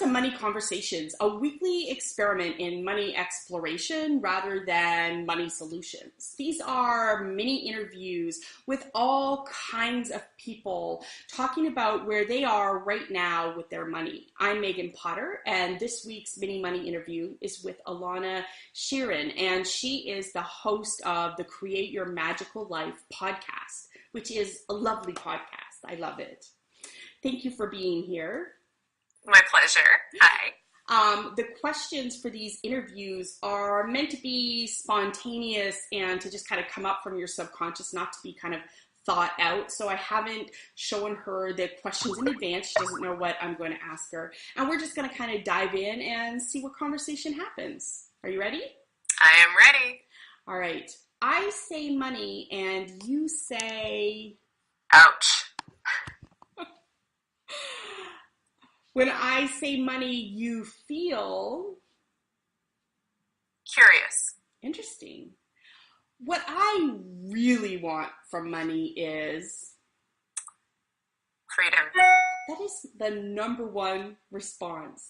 to Money Conversations, a weekly experiment in money exploration rather than money solutions. These are mini interviews with all kinds of people talking about where they are right now with their money. I'm Megan Potter, and this week's mini money interview is with Alana Sheeren, and she is the host of the Create Your Magical Life podcast, which is a lovely podcast. I love it. Thank you for being here. My pleasure. Hi. The questions for these interviews are meant to be spontaneous and to just kind of come up from your subconscious, not to be kind of thought out. So I haven't shown her the questions in advance. She doesn't know what I'm going to ask her. And we're just going to kind of dive in and see what conversation happens. Are you ready? I am ready. All right. I say money and you say... Ouch. When I say money, you feel... Curious. Interesting. What I really want from money is... Freedom. That is the number one response.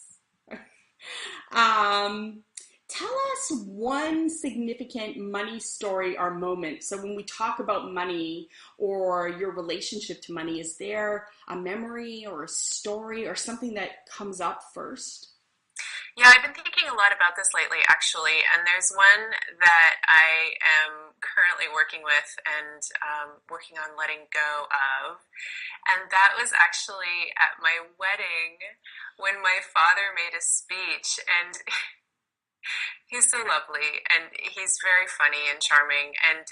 Tell us one significant money story or moment. So when we talk about money or your relationship to money, is there a memory or a story or something that comes up first? Yeah, I've been thinking a lot about this lately, actually, and there's one that I am currently working with and working on letting go of, and that was actually at my wedding when my father made a speech, and he's so lovely, and he's very funny and charming, and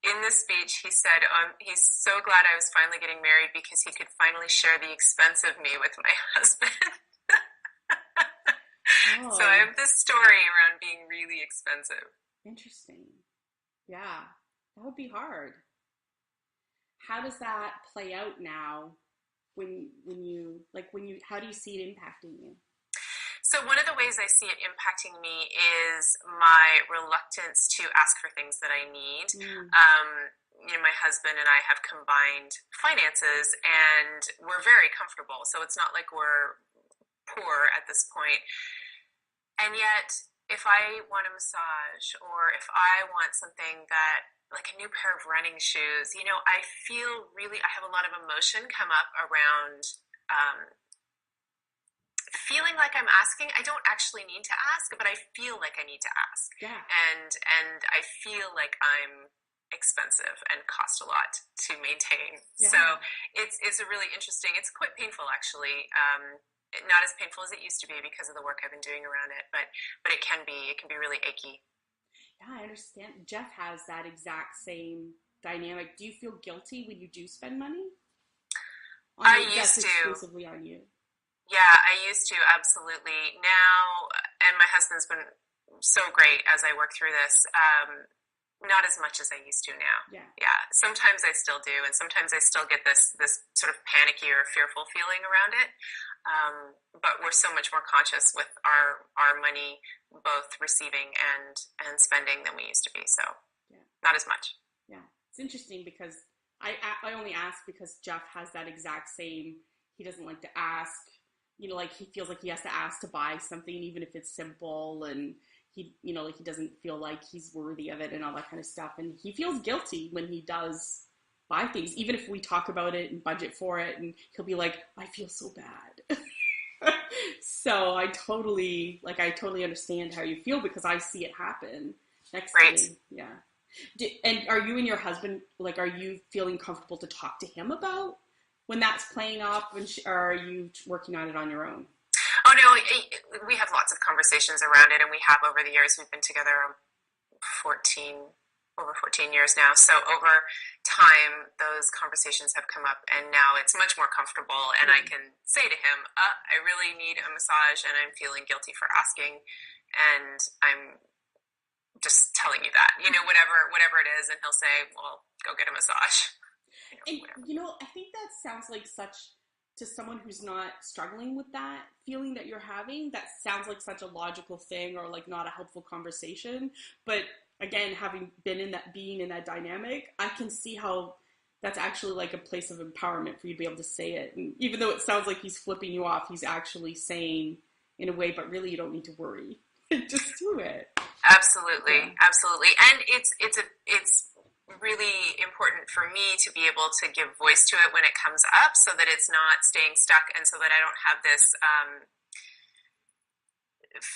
in the speech he said he's so glad I was finally getting married because he could finally share the expense of me with my husband. Oh. So I have this story around being really expensive. Interesting. Yeah, that would be hard. How does that play out now how do you see it impacting you? So one of the ways I see it impacting me is my reluctance to ask for things that I need. My husband and I have combined finances and we're very comfortable. So it's not like we're poor at this point. And yet, if I want a massage or if I want something that, like a new pair of running shoes, I have a lot of emotion come up around feeling like I'm asking. I don't actually need to ask, but I feel like I need to ask. Yeah. And I feel like I'm expensive and cost a lot to maintain. Yeah. So it's a really interesting, it's quite painful actually. Not as painful as it used to be because of the work I've been doing around it, but it can be really achy. Yeah, I understand. Jeff has that exact same dynamic. Do you feel guilty when you do spend money? I used to. Exclusively on you. Yeah, I used to, absolutely. Now, and my husband's been so great as I work through this, not as much as I used to now. Yeah. Sometimes I still do, and sometimes I still get this sort of panicky or fearful feeling around it. But we're so much more conscious with our money, both receiving and spending than we used to be. So yeah. Not as much. Yeah, it's interesting because I only ask because Jeff has that exact same. He doesn't like to ask. Like he feels like he has to ask to buy something, even if it's simple, and he doesn't feel like he's worthy of it and all that kind of stuff. And he feels guilty when he does buy things, even if we talk about it and budget for it, and he'll be like, I feel so bad. So I totally understand how you feel because I see it happen next day. Yeah. And are you and your husband, are you feeling comfortable to talk to him about when that's playing up, or are you working on it on your own? Oh no, we have lots of conversations around it, and we have over the years. We've been together over 14 years now. So over time, those conversations have come up, and now it's much more comfortable. And I can say to him, I really need a massage, and I'm feeling guilty for asking, and I'm just telling you that, whatever it is. And he'll say, well, go get a massage. And, I think that sounds like to someone who's not struggling with that feeling that you're having, that sounds like such a logical thing or like not a helpful conversation. But again, being in that dynamic, I can see how that's actually like a place of empowerment for you to be able to say it. And even though it sounds like he's flipping you off, he's actually saying, in a way, but really you don't need to worry. Just do it. Absolutely, Yeah. absolutely, and it's really important for me to be able to give voice to it when it comes up, so that it's not staying stuck, and so that I don't have this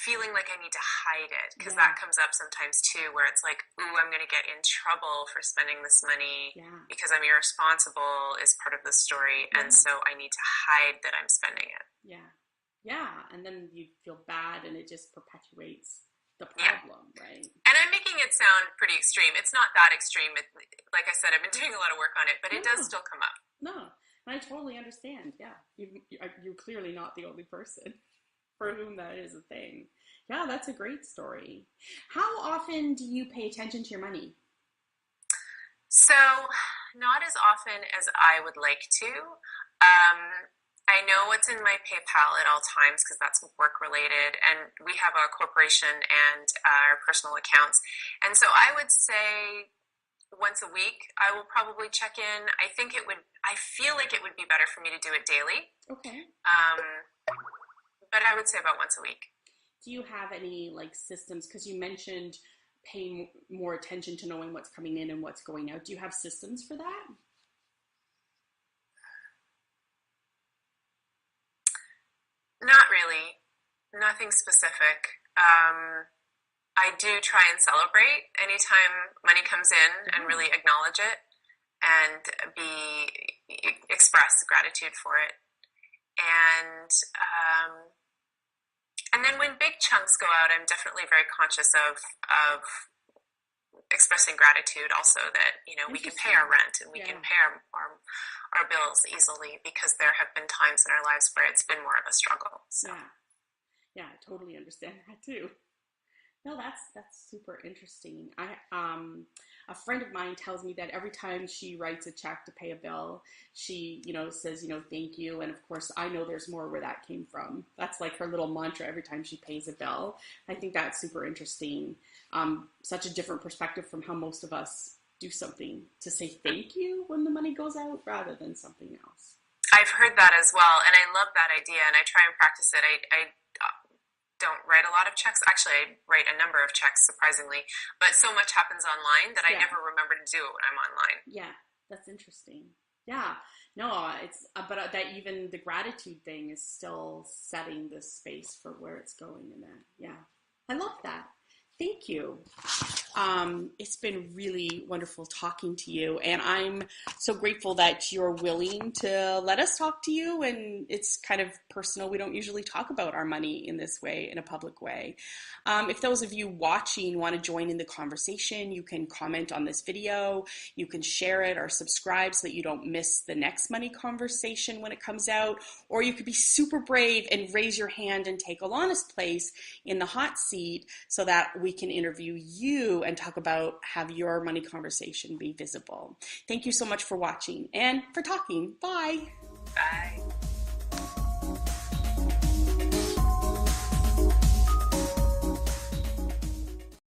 feeling like I need to hide it, because Yeah. that comes up sometimes too, where it's like, ooh, I'm going to get in trouble for spending this money Yeah. because I'm irresponsible is part of the story, and Yeah. so I need to hide that I'm spending it. Yeah. Yeah. And then you feel bad and it just perpetuates the Yeah. problem, right? And I'm making it sound pretty extreme. It's not that extreme. Like I said, I've been doing a lot of work on it, but it does No, still come up. no. And I totally understand. Yeah. You're clearly not the only person for whom that is a thing. Yeah, that's a great story. How often do you pay attention to your money? So, not as often as I would like to. I know what's in my PayPal at all times because that's work related, and we have a corporation and our personal accounts. And so I would say once a week, I will probably check in. I feel like it would be better for me to do it daily, Okay. um, but I would say about once a week. Do you have any like systems? Because you mentioned paying more attention to knowing what's coming in and what's going out. Do you have systems for that? Not really, nothing specific. I do try and celebrate anytime money comes in and Yeah. really acknowledge it and express gratitude for it. And and then when big chunks go out, I'm definitely very conscious of expressing gratitude also, that we can pay our Interesting. rent and we can Yeah. pay our bills easily, because there have been times in our lives where it's been more of a struggle. So Yeah. Yeah, I totally understand that too. No, that's super interesting. I a friend of mine tells me that every time she writes a check to pay a bill, she, says, thank you. And of course, I know there's more where that came from. That's like her little mantra every time she pays a bill. I think that's super interesting. Such a different perspective from how most of us do something to say thank you when the money goes out rather than something else. I've heard that as well, and I love that idea, and I try and practice it. I don't write a lot of checks. Actually, I write a number of checks, surprisingly, but so much happens online that I Yeah. never remember to do it when I'm online. Yeah, that's interesting. Yeah, no, it's but that even the gratitude thing is still setting the space for where it's going in that. Yeah, I love that. Thank you. It's been really wonderful talking to you, and I'm so grateful that you're willing to let us talk to you. And it's kind of personal. We don't usually talk about our money in this way, in a public way. If those of you watching want to join in the conversation, you can comment on this video, you can share it or subscribe so that you don't miss the next money conversation when it comes out, or you could be super brave and raise your hand and take Alana's place in the hot seat so that we can interview you and talk about have your money conversation be visible. Thank you so much for watching and for talking. Bye. Bye.